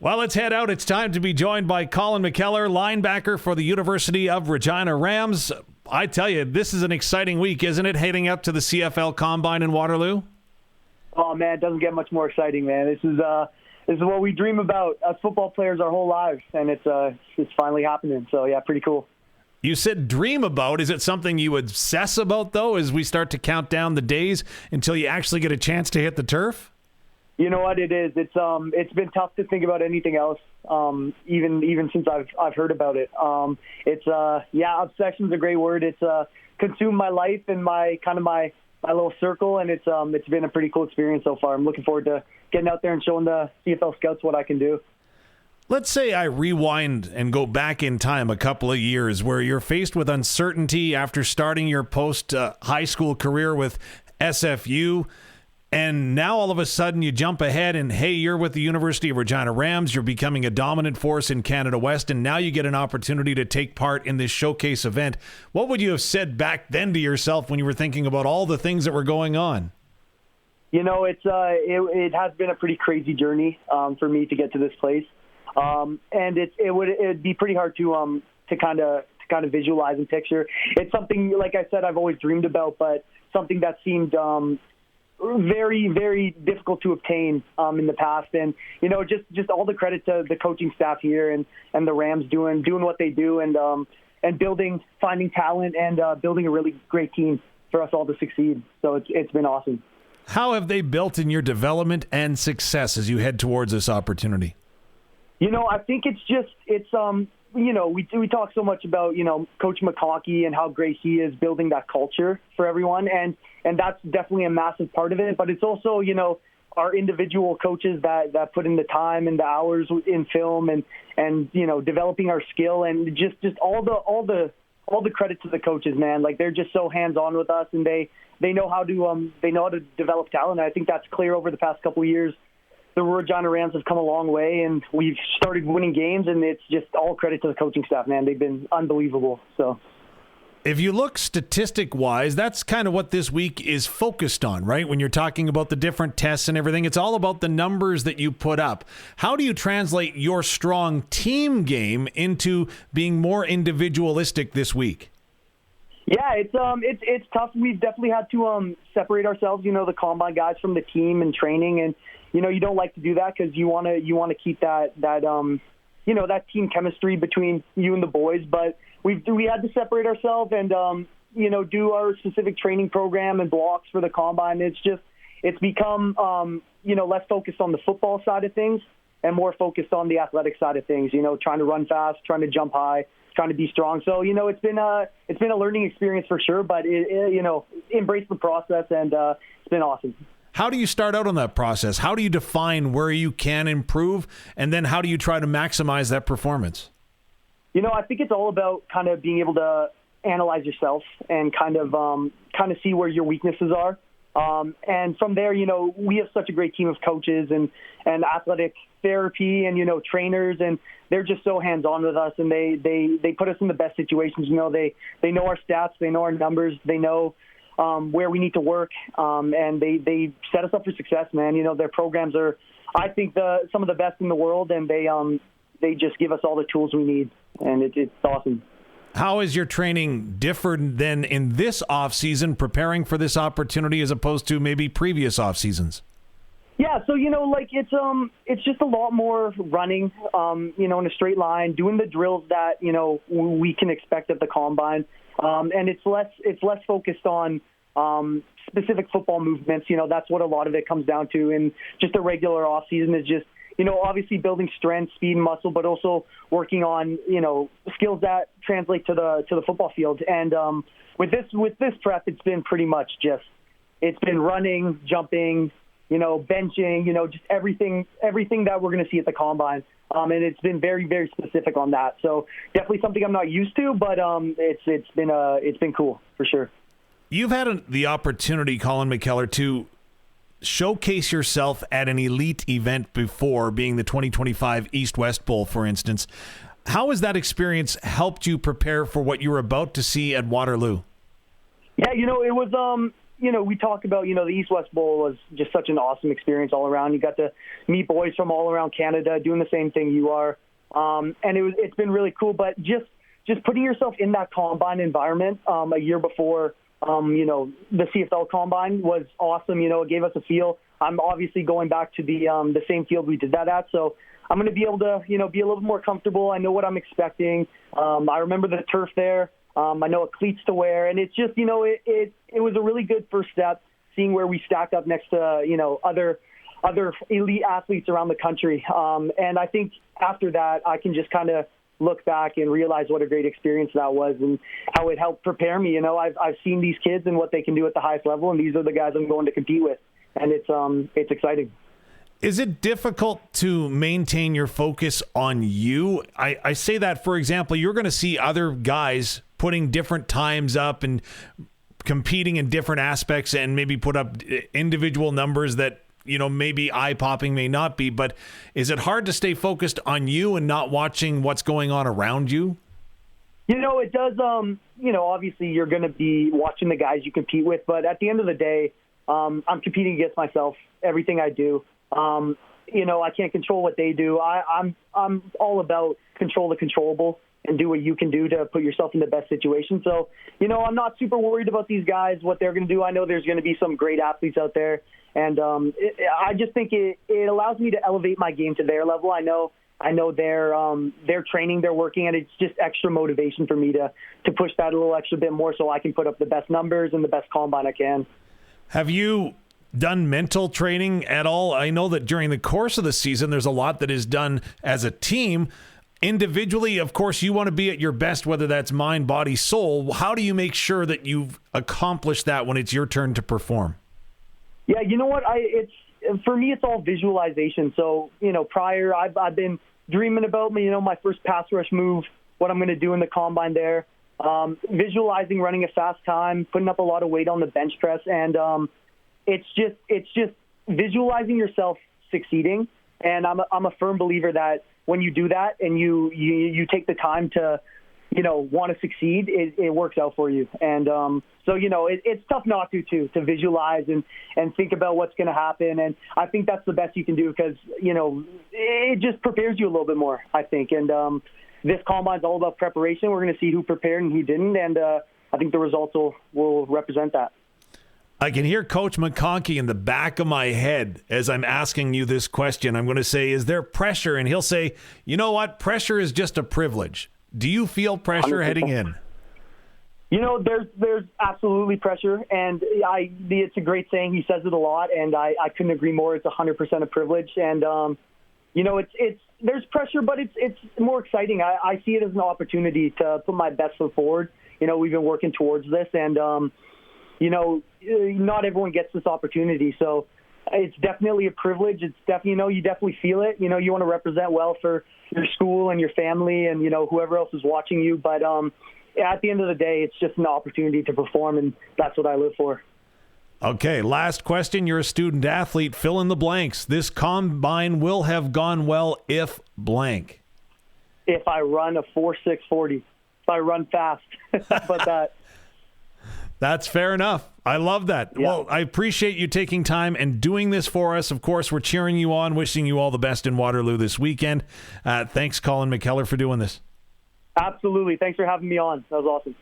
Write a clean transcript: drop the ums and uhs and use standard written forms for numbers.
Well, let's head out. It's time to be joined by Collin McKellar, linebacker for the University of Regina Rams. I tell you, this is an exciting week, isn't it, heading up to the CFL Combine in Waterloo? Oh, man, it doesn't get much more exciting, man. This is what we dream about as football players our whole lives, and it's finally happening. So, yeah, pretty cool. You said dream about. Is it something you obsess about, though, as we start to count down the days until you actually get a chance to hit the turf? You know what it is? It's been tough to think about anything else, even since I've heard about it. Obsession's a great word. It's consumed my life and my little circle, and it's been a pretty cool experience so far. I'm looking forward to getting out there and showing the CFL scouts what I can do. Let's say I rewind and go back in time a couple of years where you're faced with uncertainty after starting your post-high school career with SFU. And now all of a sudden you jump ahead and, hey, you're with the University of Regina Rams. You're becoming a dominant force in Canada West, and now you get an opportunity to take part in this showcase event. What would you have said back then to yourself when you were thinking about all the things that were going on? You know, it has been a pretty crazy journey for me to get to this place, and it'd be pretty hard to kind of visualize and picture. It's something, like I said, I've always dreamed about, but something that seemed very, very difficult to obtain in the past. And, you know, just all the credit to the coaching staff here and the Rams doing what they do and finding talent and building a really great team for us all to succeed. So it's been awesome. How have they built in your development and success as you head towards this opportunity? You know, I think you know, we talk so much about, you know, Coach McConkey and how great he is building that culture for everyone. And that's definitely a massive part of it. But it's also, you know, our individual coaches that put in the time and the hours in film and you know, developing our skill and just all the credit to the coaches, man. Like, they're just so hands-on with us, and they know how to develop talent. And I think that's clear over the past couple of years. The Regina Rams have come a long way, and we've started winning games, and it's just all credit to the coaching staff, man. They've been unbelievable. So, if you look statistic-wise, that's kind of what this week is focused on, right? When you're talking about the different tests and everything, it's all about the numbers that you put up. How do you translate your strong team game into being more individualistic this week? Yeah, it's tough. We've definitely had to separate ourselves, you know, the combine guys from the team and training, and you know, you don't like to do that because you want to keep that you know, that team chemistry between you and the boys. But we had to separate ourselves and you know, do our specific training program and blocks for the combine. It's become you know, less focused on the football side of things and more focused on the athletic side of things. You know, trying to run fast, trying to jump high, trying to be strong. So, you know, it's been a learning experience for sure. But you know, embrace the process, and it's been awesome. How do you start out on that process? How do you define where you can improve, and then how do you try to maximize that performance? You know, I think it's all about kind of being able to analyze yourself and kind of see where your weaknesses are. And from there, you know, we have such a great team of coaches and athletic therapy and, you know, trainers, and they're just so hands-on with us, and they put us in the best situations. You know, they know our stats, they know our numbers, they know where we need to work, and they set us up for success, man. You know, their programs are, I think, some of the best in the world, and they just give us all the tools we need, and it's awesome. How is your training different than in this off season, preparing for this opportunity, as opposed to maybe previous off seasons? Yeah, so, you know, like it's just a lot more running, you know, in a straight line, doing the drills that, you know, we can expect at the combine, and it's less focused on specific football movements. You know, that's what a lot of it comes down to. And just a regular off season is just, you know, obviously building strength, speed, and muscle, but also working on, you know, skills that translate to the football field. And with this prep, it's been pretty much it's been running, jumping, you know, benching, you know, just everything that we're going to see at the combine. And it's been very, very specific on that. So definitely something I'm not used to, but it's been cool for sure. You've had the opportunity, Collin McKellar, to showcase yourself at an elite event before, being the 2025 East-West Bowl, for instance. How has that experience helped you prepare for what you were about to see at Waterloo? Yeah, you know, it was we talk about, the East-West Bowl was just such an awesome experience all around. You got to meet boys from all around Canada doing the same thing you are. And it's been really cool. But just putting yourself in that combine environment a year before, the CFL Combine was awesome. It gave us a feel. I'm obviously going back to the same field we did that at. So I'm going to be able to, be a little more comfortable. I know what I'm expecting. I remember the turf there. I know what cleats to wear. And it's just, it was a really good first step, seeing where we stack up next to, other elite athletes around the country. And I think after that, I can just kind of look back and realize what a great experience that was and how it helped prepare me. I've seen these kids and what they can do at the highest level, and these are the guys I'm going to compete with. And it's exciting. Is it difficult to maintain your focus on you? I say that, for example, you're going to see other guys putting different times up and competing in different aspects and maybe put up individual numbers that, maybe eye-popping, may not be. But is it hard to stay focused on you and not watching what's going on around you? It does. Obviously you're going to be watching the guys you compete with. But at the end of the day, I'm competing against myself, everything I do. I can't control what they do. I'm all about control the controllable and do what you can do to put yourself in the best situation. So, I'm not super worried about these guys, what they're going to do. I know there's going to be some great athletes out there. And I just think it allows me to elevate my game to their level. I know they're training, they're working, and it's just extra motivation for me to push that a little extra bit more so I can put up the best numbers and the best combine I can. Have you done mental training at all? I know that during the course of the season, there's a lot that is done as a team. Individually, of course, you want to be at your best, whether that's mind, body, soul. How do you make sure that you've accomplished that when it's your turn to perform? Yeah, you know what? For me, it's all visualization. So, prior, I've been dreaming about my first pass rush move, what I'm going to do in the combine there, visualizing running a fast time, putting up a lot of weight on the bench press, and it's just visualizing yourself succeeding. And I'm a firm believer that when you do that and you take the time to, want to succeed, it works out for you. And so, it's tough not to visualize and think about what's going to happen. And I think that's the best you can do because, it just prepares you a little bit more, I think. And this combine's all about preparation. We're going to see who prepared and who didn't. And I think the results will represent that. I can hear Coach McConkey in the back of my head as I'm asking you this question. I'm going to say, is there pressure? And he'll say, you know what? Pressure is just a privilege. Do you feel pressure 100%. Heading in? There's absolutely pressure, and it's a great saying. He says it a lot, and I couldn't agree more. It's 100% a privilege, and there's pressure, but it's more exciting. I see it as an opportunity to put my best foot forward. We've been working towards this, and not everyone gets this opportunity, so it's definitely a privilege. It's definitely, you definitely feel it. You want to represent well for your school and your family and, whoever else is watching you. But at the end of the day, it's just an opportunity to perform, and that's what I live for. Okay, last question. You're a student athlete. Fill in the blanks. This combine will have gone well if blank. If I run a 4.640. If I run fast. How about that? That's fair enough. I love that. Yeah. Well, I appreciate you taking time and doing this for us. Of course, we're cheering you on, wishing you all the best in Waterloo this weekend. Thanks, Collin McKellar, for doing this. Absolutely. Thanks for having me on. That was awesome.